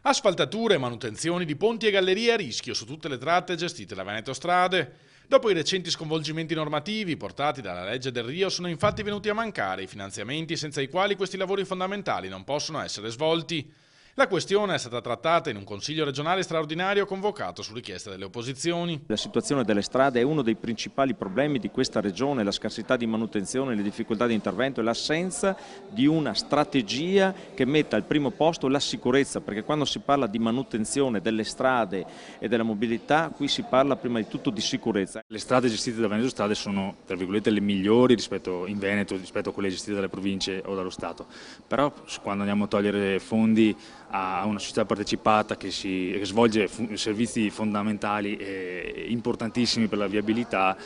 Asfaltature e manutenzioni di ponti e gallerie a rischio su tutte le tratte gestite da Veneto Strade. Dopo i recenti sconvolgimenti normativi portati dalla legge del Rio sono infatti venuti a mancare i finanziamenti senza i quali questi lavori fondamentali non possono essere svolti. La questione è stata trattata in un consiglio regionale straordinario convocato su richiesta delle opposizioni. La situazione delle strade è uno dei principali problemi di questa regione, la scarsità di manutenzione, le difficoltà di intervento e l'assenza di una strategia che metta al primo posto la sicurezza, perché quando si parla di manutenzione delle strade e della mobilità, qui si parla prima di tutto di sicurezza. Le strade gestite da Veneto Strade sono, tra virgolette, le migliori in Veneto rispetto a quelle gestite dalle province o dallo Stato, però quando andiamo a togliere fondi a una società partecipata che svolge servizi fondamentali e importantissimi per la viabilità,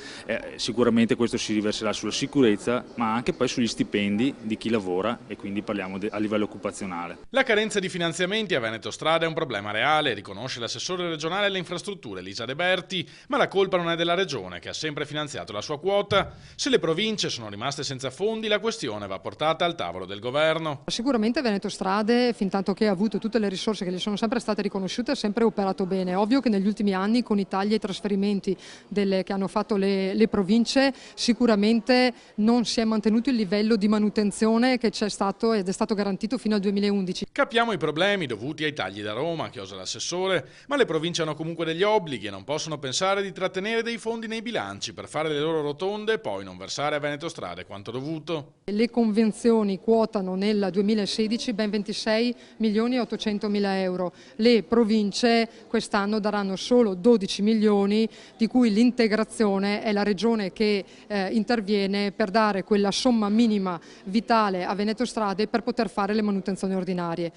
sicuramente questo si riverserà sulla sicurezza ma anche poi sugli stipendi di chi lavora e quindi parliamo a livello occupazionale. La carenza di finanziamenti a Veneto Strade è un problema reale, riconosce l'assessore regionale alle infrastrutture Elisa De Berti, ma la colpa non è della regione che ha sempre finanziato la sua quota. Se le province sono rimaste senza fondi, la questione va portata al tavolo del governo. Sicuramente Veneto Strade, fin tanto che ha avuto tutte le risorse che gli sono sempre state riconosciute, ha sempre operato bene. Ovvio che negli ultimi anni, con i tagli e i trasferimenti che hanno fatto le province, sicuramente non si è mantenuto il livello di manutenzione che c'è stato ed è stato garantito fino al 2011. Capiamo i problemi dovuti ai tagli da Roma, chiosa l'assessore, ma le province hanno comunque degli obblighi e non possono pensare di trattenere dei fondi nei bilanci per fare le loro rotonde e poi non versare a Veneto Strade quanto dovuto. Le convenzioni quotano nel 2016 ben 26 milioni e 800 mila euro. Le province quest'anno daranno solo 12 milioni, di cui l'integrazione è la regione che interviene per dare quella somma minima vitale a Veneto Strade per poter fare le manutenzioni ordinarie.